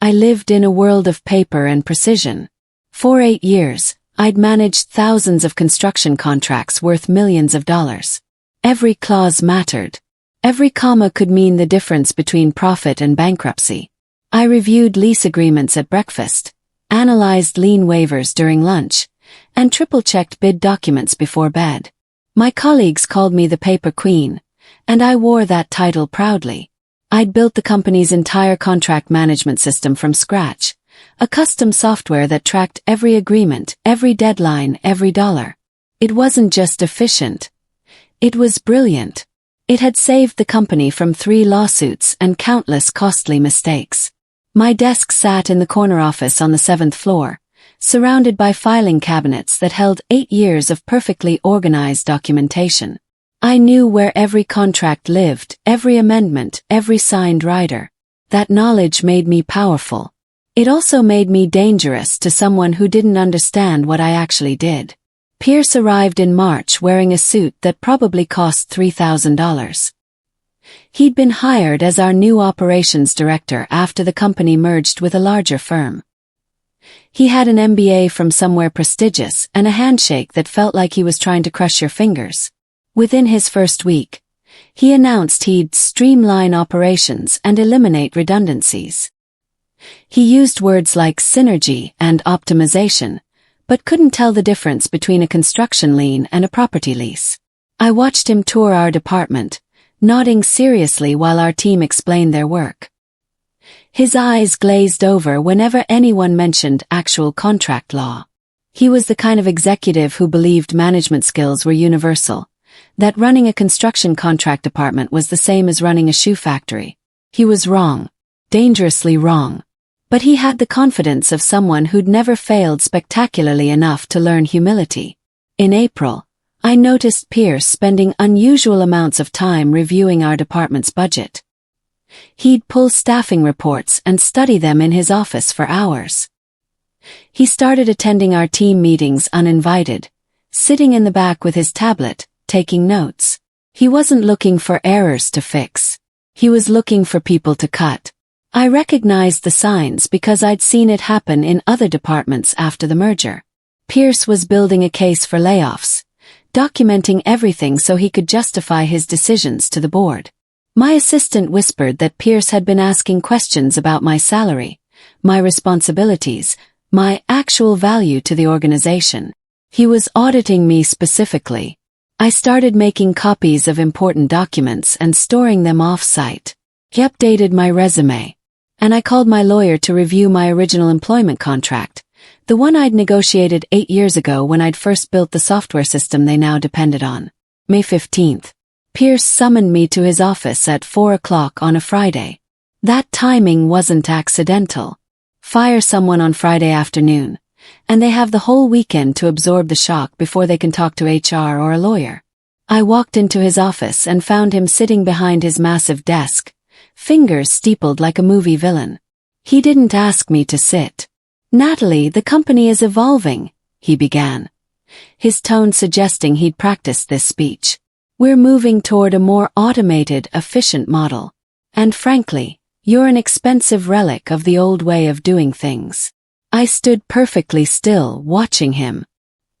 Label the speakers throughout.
Speaker 1: I lived in a world of paper and precision. For 8 years, I'd managed thousands of construction contracts worth millions of dollars. Every clause mattered. Every comma could mean the difference between profit and bankruptcy. I reviewed lease agreements at breakfast, analyzed lien waivers during lunch, and triple-checked bid documents before bed. My colleagues called me the paper queen, and I wore that title proudly. I'd built the company's entire contract management system from scratch, a custom software that tracked every agreement, every deadline, every dollar. It wasn't just efficient. It was brilliant. It had saved the company from 3 lawsuits and countless costly mistakes. My desk sat in the corner office on the 7th floor, surrounded by filing cabinets that held 8 years of perfectly organized documentation. I knew where every contract lived, every amendment, every signed rider. That knowledge made me powerful. It also made me dangerous to someone who didn't understand what I actually did. Pierce arrived in March wearing a suit that probably cost $3,000. He'd been hired as our new operations director after the company merged with a larger firm. He had an MBA from somewhere prestigious and a handshake that felt like he was trying to crush your fingers. Within his first week, he announced he'd streamline operations and eliminate redundancies. He used words like synergy and optimization, but couldn't tell the difference between a construction lien and a property lease. I watched him tour our department, nodding seriously while our team explained their work. His eyes glazed over whenever anyone mentioned actual contract law. He was the kind of executive who believed management skills were universal, that running a construction contract department was the same as running a shoe factory. He was wrong, dangerously wrong. But he had the confidence of someone who'd never failed spectacularly enough to learn humility. In April, I noticed Pierce spending unusual amounts of time reviewing our department's budget. He'd pull staffing reports and study them in his office for hours. He started attending our team meetings uninvited, sitting in the back with his tablet, taking notes. He wasn't looking for errors to fix. He was looking for people to cut. I recognized the signs because I'd seen it happen in other departments after the merger. Pierce was building a case for layoffs, documenting everything so he could justify his decisions to the board. My assistant whispered that Pierce had been asking questions about my salary, my responsibilities, my actual value to the organization. He was auditing me specifically. I started making copies of important documents and storing them off-site. He updated my resume, and I called my lawyer to review my original employment contract, the one I'd negotiated 8 years ago when I'd first built the software system they now depended on. May 15th. Pierce summoned me to his office at 4 o'clock on a Friday. That timing wasn't accidental. Fire someone on Friday afternoon, and they have the whole weekend to absorb the shock before they can talk to HR or a lawyer. I walked into his office and found him sitting behind his massive desk, fingers steepled like a movie villain. He didn't ask me to sit. "Natalie, the company is evolving," he began, his tone suggesting he'd practiced this speech. "We're moving toward a more automated, efficient model. And frankly, you're an expensive relic of the old way of doing things." I stood perfectly still, watching him.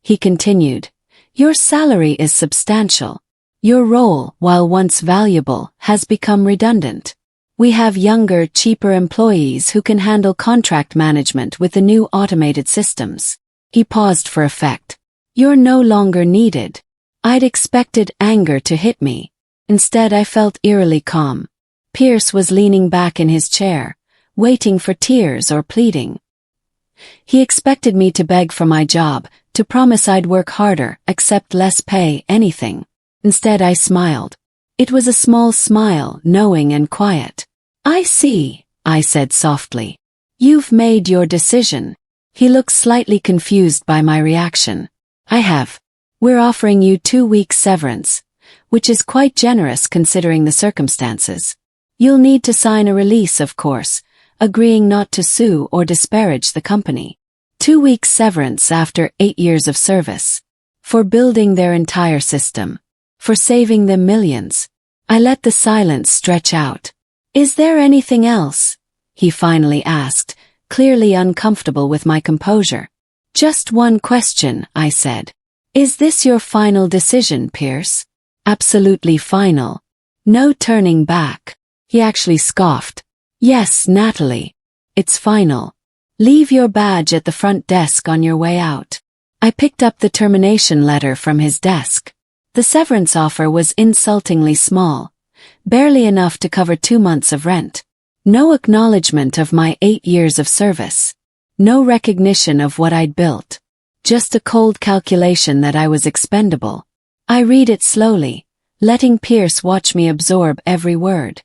Speaker 1: He continued, "Your salary is substantial. Your role, while once valuable, has become redundant. We have younger, cheaper employees who can handle contract management with the new automated systems." He paused for effect. "You're no longer needed." I'd expected anger to hit me. Instead, I felt eerily calm. Pierce was leaning back in his chair, waiting for tears or pleading. He expected me to beg for my job, to promise I'd work harder, accept less pay, anything. Instead, I smiled. It was a small smile, knowing and quiet. "I see," I said softly. "You've made your decision." He looked slightly confused by my reaction. "I have. We're offering you 2 weeks severance, which is quite generous considering the circumstances. You'll need to sign a release, of course, agreeing not to sue or disparage the company. 2 weeks severance after 8 years of service. For building their entire system. For saving them millions." I let the silence stretch out. "Is there anything else?" he finally asked, clearly uncomfortable with my composure. Just one question, I said. Is this your final decision, Pierce? Absolutely final. No turning back. He actually scoffed. Yes, Natalie. It's final. Leave your badge at the front desk on your way out. I picked up the termination letter from his desk. The severance offer was insultingly small, barely enough to cover 2 months of rent. No acknowledgement of my 8 years of service. No recognition of what I'd built. Just a cold calculation that I was expendable. I read it slowly, letting Pierce watch me absorb every word.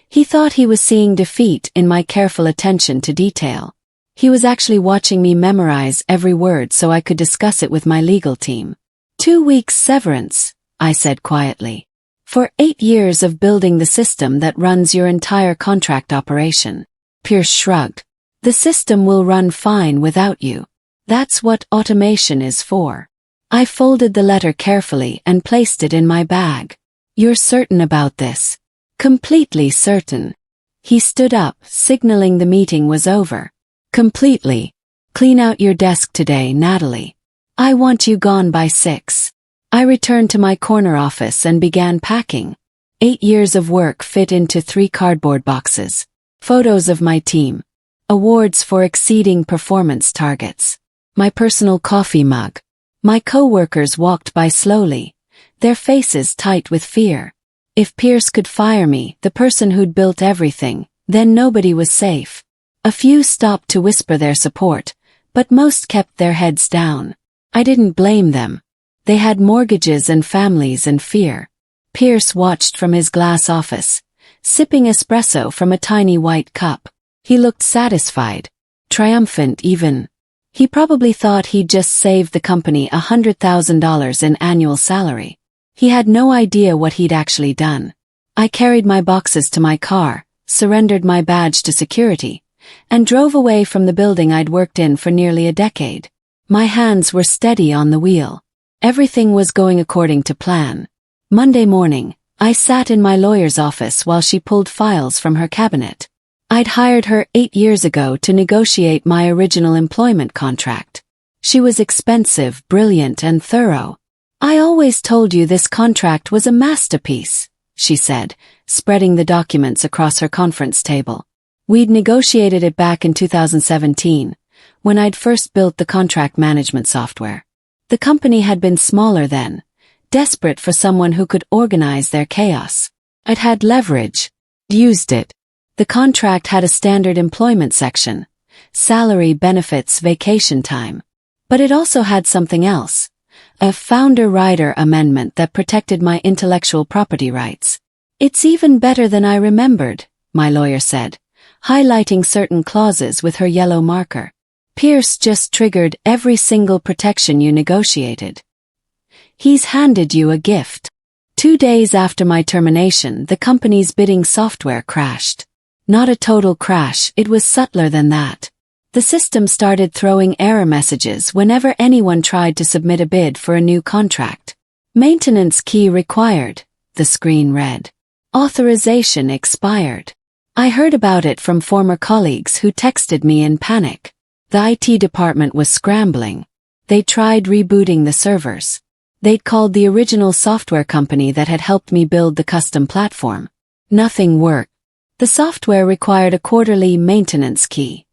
Speaker 1: He thought he was seeing defeat in my careful attention to detail. He was actually watching me memorize every word so I could discuss it with my legal team. 2 weeks severance, I said quietly. For 8 years of building the system that runs your entire contract operation. Pierce shrugged. The system will run fine without you. That's what automation is for. I folded the letter carefully and placed it in my bag. You're certain about this? Completely certain. He stood up, signaling the meeting was over. Completely. Clean out your desk today, Natalie. I want you gone by 6. I returned to my corner office and began packing. 8 years of work fit into 3 cardboard boxes. Photos of my team. Awards for exceeding performance targets. My personal coffee mug. My coworkers walked by slowly, their faces tight with fear. If Pierce could fire me, the person who'd built everything, then nobody was safe. A few stopped to whisper their support, but most kept their heads down. I didn't blame them. They had mortgages and families and fear. Pierce watched from his glass office, sipping espresso from a tiny white cup. He looked satisfied, triumphant even. He probably thought he'd just saved the company $100,000 in annual salary. He had no idea what he'd actually done. I carried my boxes to my car, surrendered my badge to security, and drove away from the building I'd worked in for nearly a decade. My hands were steady on the wheel. Everything was going according to plan. Monday morning, I sat in my lawyer's office while she pulled files from her cabinet. I'd hired her 8 years ago to negotiate my original employment contract. She was expensive, brilliant, and thorough. I always told you this contract was a masterpiece, she said, spreading the documents across her conference table. We'd negotiated it back in 2017, when I'd first built the contract management software. The company had been smaller then, desperate for someone who could organize their chaos. I'd had leverage, used it. The contract had a standard employment section, salary, benefits, vacation time. But it also had something else. A founder-rider amendment that protected my intellectual property rights. It's even better than I remembered, my lawyer said, highlighting certain clauses with her yellow marker. Pierce just triggered every single protection you negotiated. He's handed you a gift. 2 days after my termination, the company's bidding software crashed. Not a total crash, it was subtler than that. The system started throwing error messages whenever anyone tried to submit a bid for a new contract. Maintenance key required, the screen read. Authorization expired. I heard about it from former colleagues who texted me in panic. The IT department was scrambling. They tried rebooting the servers. They'd called the original software company that had helped me build the custom platform. Nothing worked. The software required a quarterly maintenance key.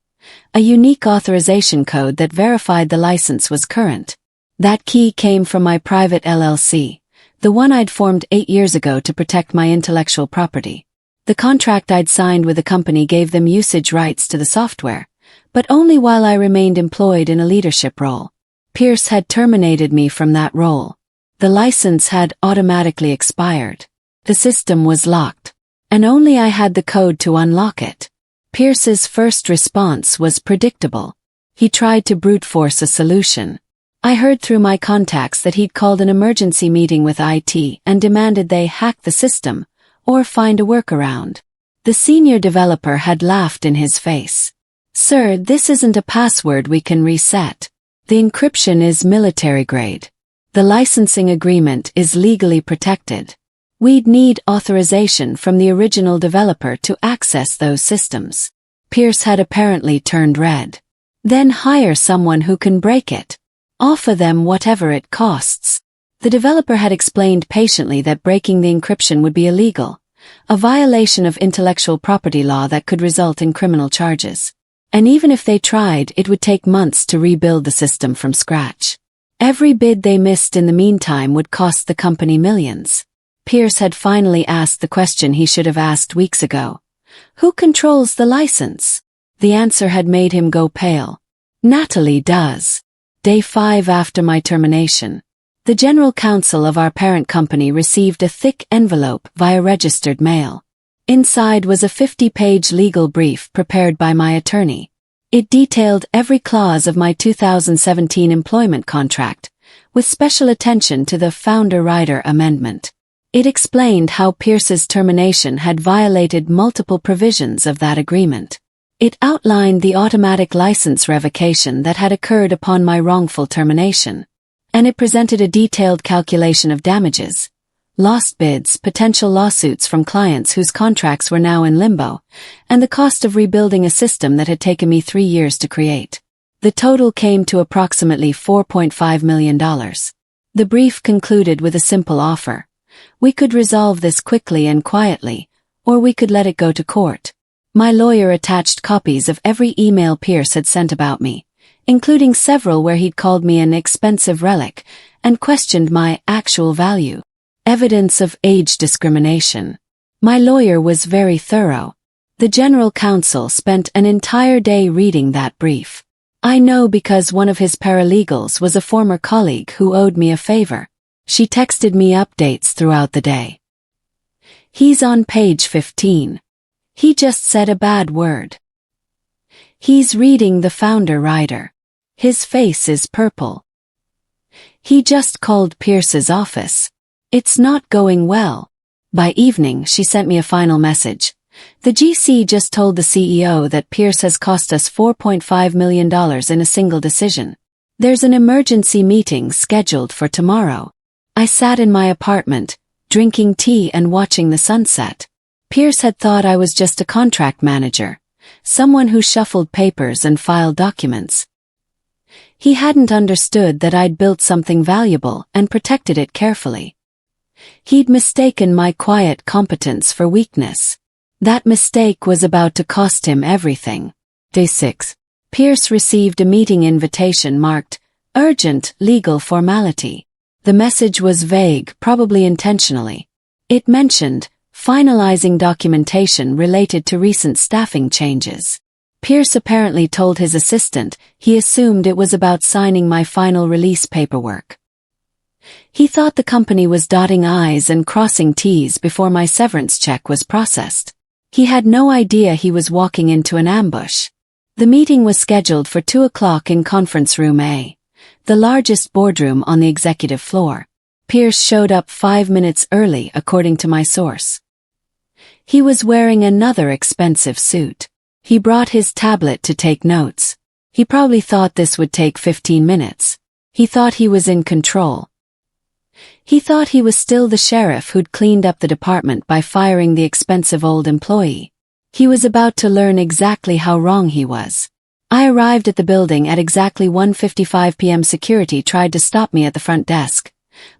Speaker 1: A unique authorization code that verified the license was current. That key came from my private LLC, the one I'd formed 8 years ago to protect my intellectual property. The contract I'd signed with the company gave them usage rights to the software, but only while I remained employed in a leadership role. Pierce had terminated me from that role. The license had automatically expired. The system was locked, and only I had the code to unlock it. Pierce's first response was predictable. He tried to brute force a solution. I heard through my contacts that he'd called an emergency meeting with IT and demanded they hack the system, or find a workaround. The senior developer had laughed in his face. Sir, this isn't a password we can reset. The encryption is military grade. The licensing agreement is legally protected. We'd need authorization from the original developer to access those systems. Pierce had apparently turned red. Then hire someone who can break it. Offer them whatever it costs. The developer had explained patiently that breaking the encryption would be illegal, a violation of intellectual property law that could result in criminal charges. And even if they tried, it would take months to rebuild the system from scratch. Every bid they missed in the meantime would cost the company millions. Pierce had finally asked the question he should have asked weeks ago. Who controls the license? The answer had made him go pale. Natalie does. Day 5 after my termination. The general counsel of our parent company received a thick envelope via registered mail. Inside was a 50-page legal brief prepared by my attorney. It detailed every clause of my 2017 employment contract, with special attention to the founder-rider amendment. It explained how Pierce's termination had violated multiple provisions of that agreement. It outlined the automatic license revocation that had occurred upon my wrongful termination. And it presented a detailed calculation of damages, lost bids, potential lawsuits from clients whose contracts were now in limbo, and the cost of rebuilding a system that had taken me 3 years to create. The total came to approximately $4.5 million. The brief concluded with a simple offer. We could resolve this quickly and quietly, or we could let it go to court. My lawyer attached copies of every email Pierce had sent about me, including several where he'd called me an expensive relic and questioned my actual value. Evidence of age discrimination. My lawyer was very thorough. The general counsel spent an entire day reading that brief. I know because one of his paralegals was a former colleague who owed me a favor. She texted me updates throughout the day. He's on page 15. He just said a bad word. He's reading the founder-rider. His face is purple. He just called Pierce's office. It's not going well. By evening, she sent me a final message. The GC just told the CEO that Pierce has cost us $4.5 million in a single decision. There's an emergency meeting scheduled for tomorrow. I sat in my apartment, drinking tea and watching the sunset. Pierce had thought I was just a contract manager, someone who shuffled papers and filed documents. He hadn't understood that I'd built something valuable and protected it carefully. He'd mistaken my quiet competence for weakness. That mistake was about to cost him everything. Day 6. Pierce received a meeting invitation marked, "Urgent legal formality." The message was vague, probably intentionally. It mentioned, finalizing documentation related to recent staffing changes. Pierce apparently told his assistant he assumed it was about signing my final release paperwork. He thought the company was dotting I's and crossing T's before my severance check was processed. He had no idea he was walking into an ambush. The meeting was scheduled for 2 o'clock in Conference Room A, the largest boardroom on the executive floor. Pierce showed up 5 minutes early, according to my source. He was wearing another expensive suit. He brought his tablet to take notes. He probably thought this would take 15 minutes. He thought he was in control. He thought he was still the sheriff who'd cleaned up the department by firing the expensive old employee. He was about to learn exactly how wrong he was. I arrived at the building at exactly 1:55 p.m. Security tried to stop me at the front desk.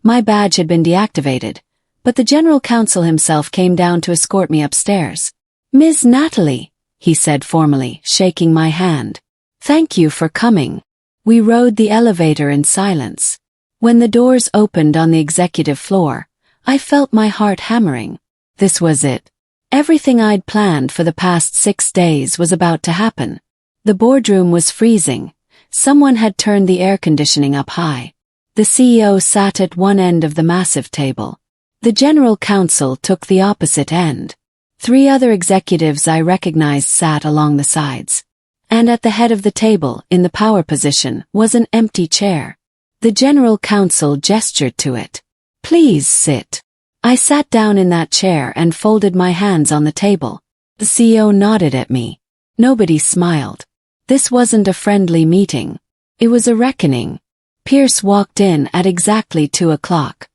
Speaker 1: My badge had been deactivated, but the general counsel himself came down to escort me upstairs. "Ms. Natalie," he said formally, shaking my hand. "Thank you for coming." We rode the elevator in silence. When the doors opened on the executive floor, I felt my heart hammering. This was it. Everything I'd planned for the past 6 days was about to happen. The boardroom was freezing. Someone had turned the air conditioning up high. The CEO sat at one end of the massive table. The general counsel took the opposite end. 3 other executives I recognized sat along the sides. And at the head of the table, in the power position, was an empty chair. The general counsel gestured to it. "Please sit." I sat down in that chair and folded my hands on the table. The CEO nodded at me. Nobody smiled. This wasn't a friendly meeting. It was a reckoning. Pierce walked in at exactly 2 o'clock.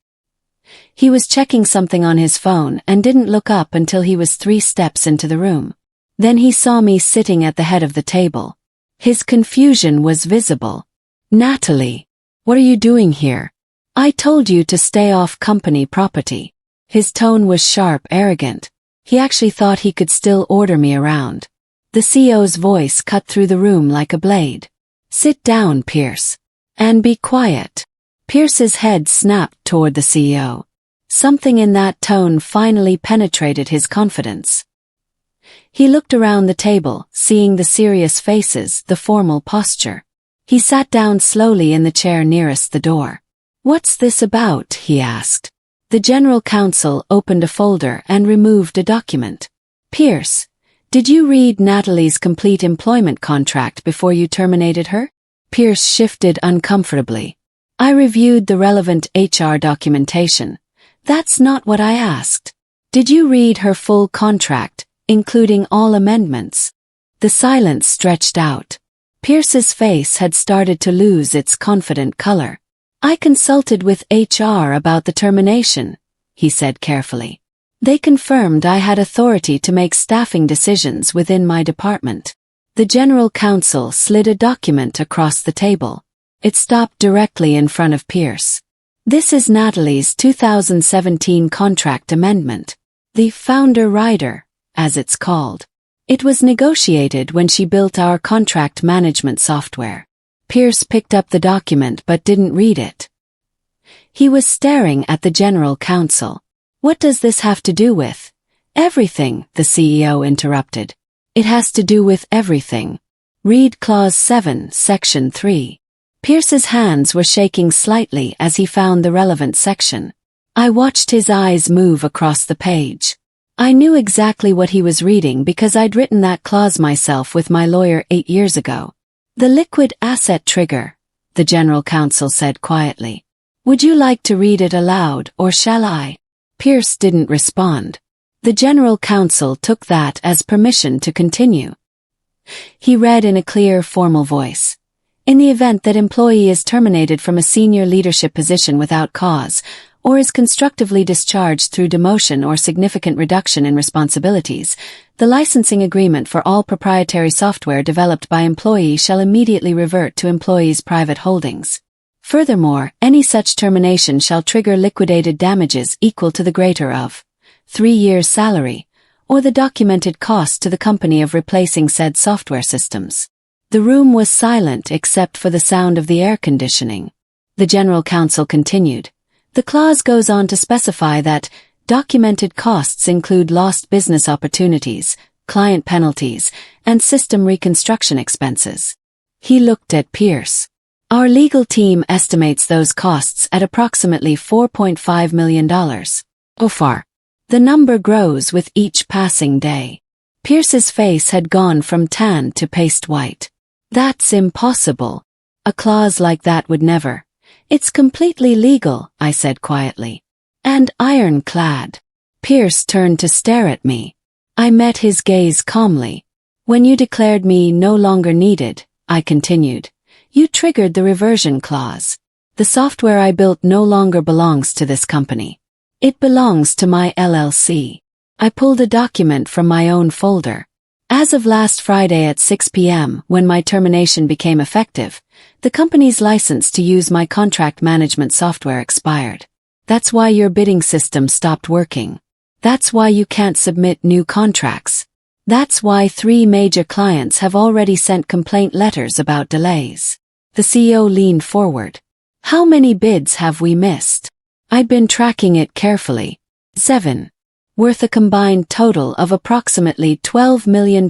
Speaker 1: He was checking something on his phone and didn't look up until he was 3 steps into the room. Then he saw me sitting at the head of the table. His confusion was visible. "Natalie, what are you doing here? I told you to stay off company property." His tone was sharp, arrogant. He actually thought he could still order me around. The CEO's voice cut through the room like a blade. "Sit down, Pierce. And be quiet." Pierce's head snapped toward the CEO. Something in that tone finally penetrated his confidence. He looked around the table, seeing the serious faces, the formal posture. He sat down slowly in the chair nearest the door. "What's this about?" he asked. The general counsel opened a folder and removed a document. "Pierce, did you read Natalie's complete employment contract before you terminated her?" Pierce shifted uncomfortably. "I reviewed the relevant HR documentation. That's not what I asked. Did you read her full contract, including all amendments?" The silence stretched out. Pierce's face had started to lose its confident color. "I consulted with HR about the termination," he said carefully. "They confirmed I had authority to make staffing decisions within my department." The general counsel slid a document across the table. It stopped directly in front of Pierce. "This is Natalie's 2017 contract amendment. The Founder Rider, as it's called. It was negotiated when she built our contract management software." Pierce picked up the document but didn't read it. He was staring at the general counsel. "What does this have to do with?" "Everything," the CEO interrupted. "It has to do with everything. Read Clause 7, Section 3. Pierce's hands were shaking slightly as he found the relevant section. I watched his eyes move across the page. I knew exactly what he was reading because I'd written that clause myself with my lawyer 8 years ago. "The liquid asset trigger," the general counsel said quietly. "Would you like to read it aloud, or shall I?" Pierce didn't respond. The general counsel took that as permission to continue. He read in a clear, formal voice. "In the event that employee is terminated from a senior leadership position without cause, or is constructively discharged through demotion or significant reduction in responsibilities, the licensing agreement for all proprietary software developed by employee shall immediately revert to employee's private holdings. Furthermore, any such termination shall trigger liquidated damages equal to the greater of 3 years' salary, or the documented cost to the company of replacing said software systems." The room was silent except for the sound of the air conditioning. The general counsel continued. "The clause goes on to specify that documented costs include lost business opportunities, client penalties, and system reconstruction expenses." He looked at Pierce. "Our legal team estimates those costs at approximately $4.5 million. So far. The number grows with each passing day." Pierce's face had gone from tan to paste white. "That's impossible. A clause like that would never." "It's completely legal," I said quietly. "And ironclad." Pierce turned to stare at me. I met his gaze calmly. "When you declared me no longer needed," I continued, "you triggered the reversion clause. The software I built no longer belongs to this company. It belongs to my LLC." I pulled a document from my own folder. As of last Friday at 6 p.m., when my termination became effective, the company's license to use my contract management software expired. That's why your bidding system stopped working. That's why you can't submit new contracts. That's why 3 major clients have already sent complaint letters about delays. The CEO leaned forward. "How many bids have we missed?" I'd been tracking it carefully. 7. Worth a combined total of approximately $12 million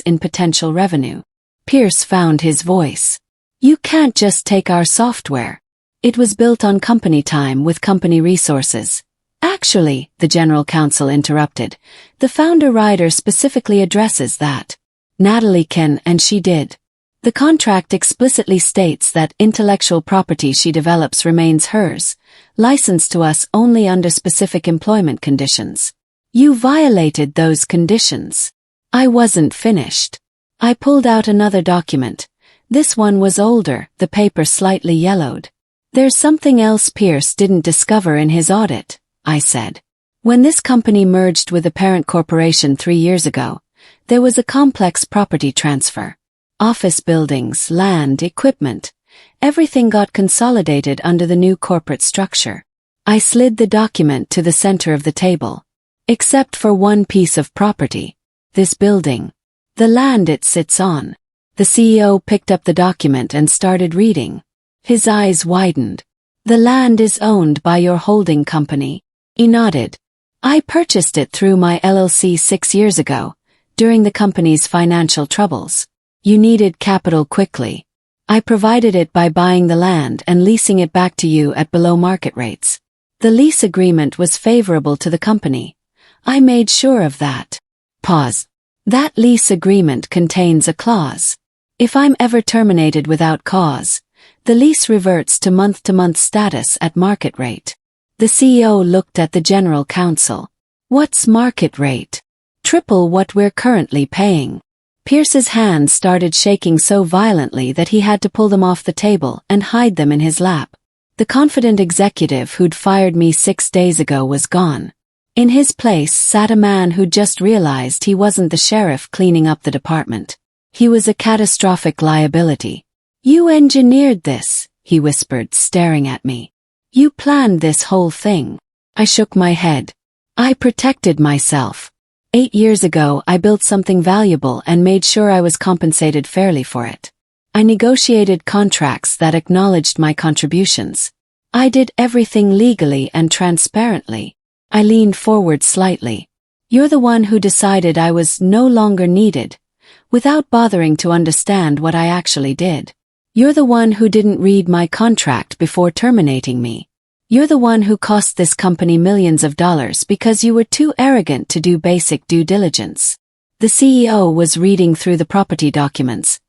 Speaker 1: in potential revenue. Pierce found his voice. "You can't just take our software. It was built on company time with company resources." "Actually," the general counsel interrupted, "the Founder Rider specifically addresses that. Natalie can, and she did. The contract explicitly states that intellectual property she develops remains hers, licensed to us only under specific employment conditions. You violated those conditions." I wasn't finished. I pulled out another document. This one was older, the paper slightly yellowed. "There's something else Pierce didn't discover in his audit," I said. When this company merged with the parent corporation 3 years ago, there was a complex property transfer. Office buildings, land, equipment. Everything got consolidated under the new corporate structure. I slid the document to the center of the table. Except for one piece of property. This building. The land it sits on. The CEO picked up the document and started reading. His eyes widened. The land is owned by your holding company. He nodded. I purchased it through my LLC 6 years ago, during the company's financial troubles. You needed capital quickly. I provided it by buying the land and leasing it back to you at below market rates. The lease agreement was favorable to the company. I made sure of that. Pause. That lease agreement contains a clause. If I'm ever terminated without cause, the lease reverts to month-to-month status at market rate. The CEO looked at the general counsel. What's market rate? Triple what we're currently paying. Pierce's hands started shaking so violently that he had to pull them off the table and hide them in his lap. The confident executive who'd fired me 6 days ago was gone. In his place sat a man who'd just realized he wasn't the sheriff cleaning up the department. He was a catastrophic liability. You engineered this, he whispered, staring at me. You planned this whole thing. I shook my head. I protected myself. 8 years ago I built something valuable and made sure I was compensated fairly for it. I negotiated contracts that acknowledged my contributions. I did everything legally and transparently. I leaned forward slightly. You're the one who decided I was no longer needed, without bothering to understand what I actually did. You're the one who didn't read my contract before terminating me. You're the one who cost this company millions of dollars because you were too arrogant to do basic due diligence. The CEO was reading through the property documents,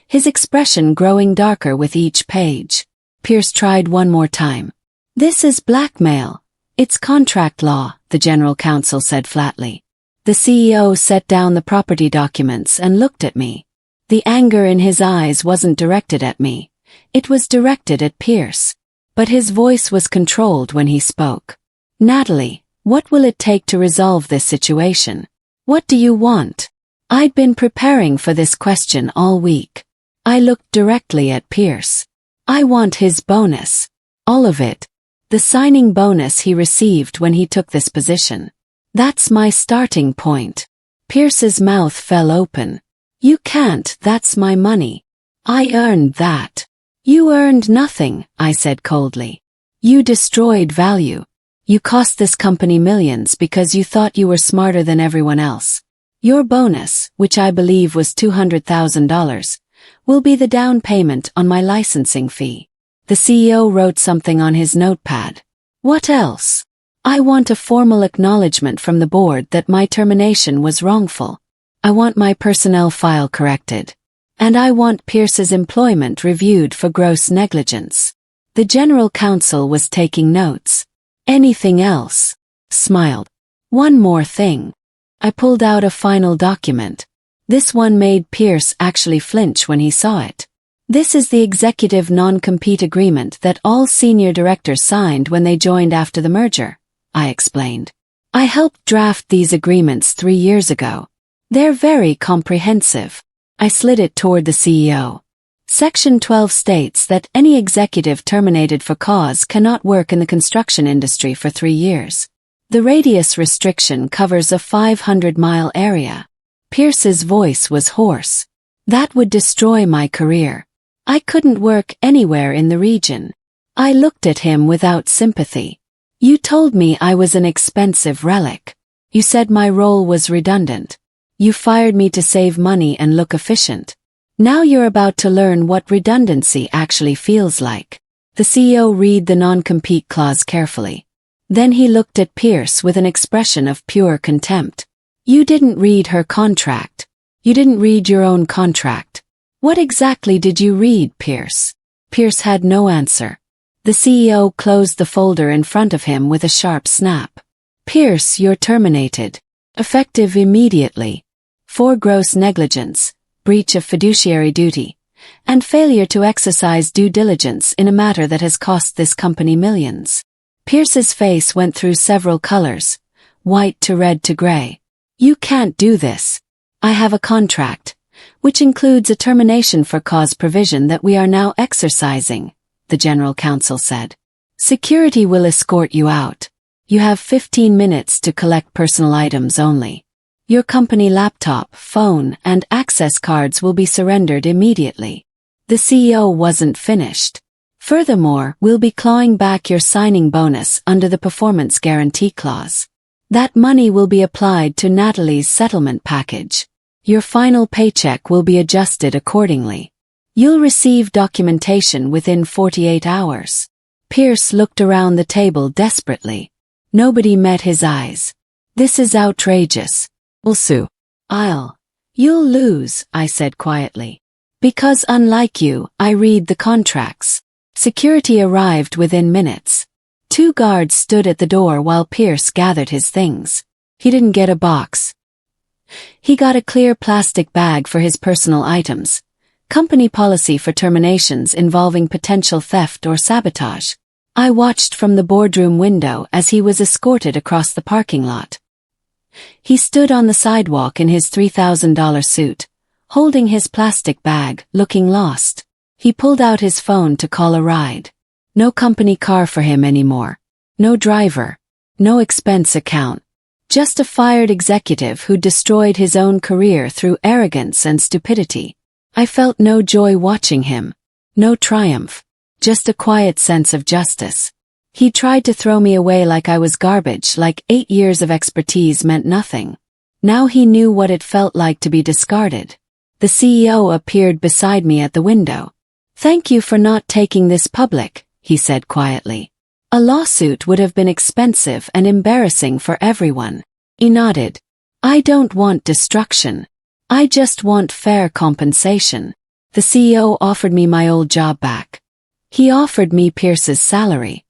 Speaker 1: his expression growing darker with each page. Pierce tried one more time. This is blackmail. It's contract law, the general counsel said flatly. The CEO set down the property documents and looked at me. The anger in his eyes wasn't directed at me. It was directed at Pierce. But his voice was controlled when he spoke. Natalie, what will it take to resolve this situation? What do you want? I'd been preparing for this question all week. I looked directly at Pierce. I want his bonus. All of it. The signing bonus he received when he took this position. That's my starting point. Pierce's mouth fell open. You can't, that's my money. I earned that. You earned nothing, I said coldly. You destroyed value. You cost this company millions because you thought you were smarter than everyone else. Your bonus, which I believe was $200,000, will be the down payment on my licensing fee. The CEO wrote something on his notepad. What else? I want a formal acknowledgement from the board that my termination was wrongful. I want my personnel file corrected. And I want Pierce's employment reviewed for gross negligence. The general counsel was taking notes. Anything else? Smiled. One more thing. I pulled out a final document. This one made Pierce actually flinch when he saw it. This is the executive non-compete agreement that all senior directors signed when they joined after the merger, I explained. I helped draft these agreements 3 years ago. They're very comprehensive. I slid it toward the CEO. Section 12 states that any executive terminated for cause cannot work in the construction industry for 3 years. The radius restriction covers a 500-mile area. Pierce's voice was hoarse. That would destroy my career. I couldn't work anywhere in the region. I looked at him without sympathy. You told me I was an expensive relic. You said my role was redundant. You fired me to save money and look efficient. Now you're about to learn what redundancy actually feels like. The CEO read the non-compete clause carefully. Then he looked at Pierce with an expression of pure contempt. You didn't read her contract. You didn't read your own contract. What exactly did you read, Pierce? Pierce had no answer. The CEO closed the folder in front of him with a sharp snap. Pierce, you're terminated. Effective immediately. For gross negligence, breach of fiduciary duty, and failure to exercise due diligence in a matter that has cost this company millions. Pierce's face went through several colors, white to red to gray. You can't do this. I have a contract, which includes a termination for cause provision that we are now exercising, the general counsel said. Security will escort you out. You have 15 minutes to collect personal items only. Your company laptop, phone, and access cards will be surrendered immediately. The CEO wasn't finished. Furthermore, we'll be clawing back your signing bonus under the performance guarantee clause. That money will be applied to Natalie's settlement package. Your final paycheck will be adjusted accordingly. You'll receive documentation within 48 hours. Pierce looked around the table desperately. Nobody met his eyes. This is outrageous. We'll sue. You'll lose, I said quietly. Because unlike you, I read the contracts. Security arrived within minutes. 2 guards stood at the door while Pierce gathered his things. He didn't get a box. He got a clear plastic bag for his personal items. Company policy for terminations involving potential theft or sabotage. I watched from the boardroom window as he was escorted across the parking lot. He stood on the sidewalk in his $3,000 suit, holding his plastic bag, looking lost. He pulled out his phone to call a ride. No company car for him anymore. No driver. No expense account. Just a fired executive who destroyed his own career through arrogance and stupidity. I felt no joy watching him. No triumph. Just a quiet sense of justice. He tried to throw me away like I was garbage, like 8 years of expertise meant nothing. Now he knew what it felt like to be discarded. The CEO appeared beside me at the window. Thank you for not taking this public, he said quietly. A lawsuit would have been expensive and embarrassing for everyone. He nodded. I don't want destruction. I just want fair compensation. The CEO offered me my old job back. He offered me Pierce's salary.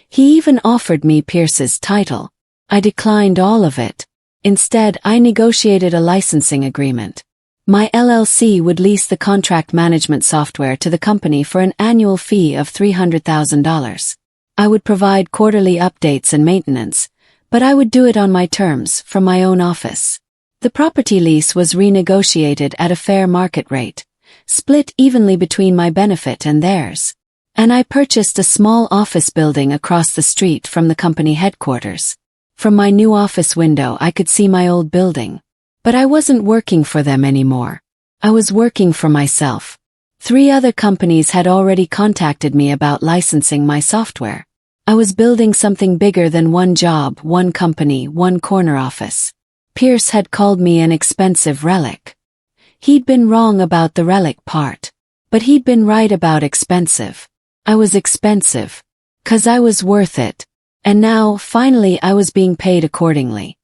Speaker 1: He even offered me Pierce's title. I declined all of it. Instead, I negotiated a licensing agreement. My LLC would lease the contract management software to the company for an annual fee of $300,000. I would provide quarterly updates and maintenance, but I would do it on my terms, from my own office. The property lease was renegotiated at a fair market rate, split evenly between my benefit and theirs. And I purchased a small office building across the street from the company headquarters. From my new office window I could see my old building. But I wasn't working for them anymore. I was working for myself. 3 other companies had already contacted me about licensing my software. I was building something bigger than one job, one company, one corner office. Pierce had called me an expensive relic. He'd been wrong about the relic part. But he'd been right about expensive. I was expensive. 'Cause I was worth it. And now, finally, I was being paid accordingly.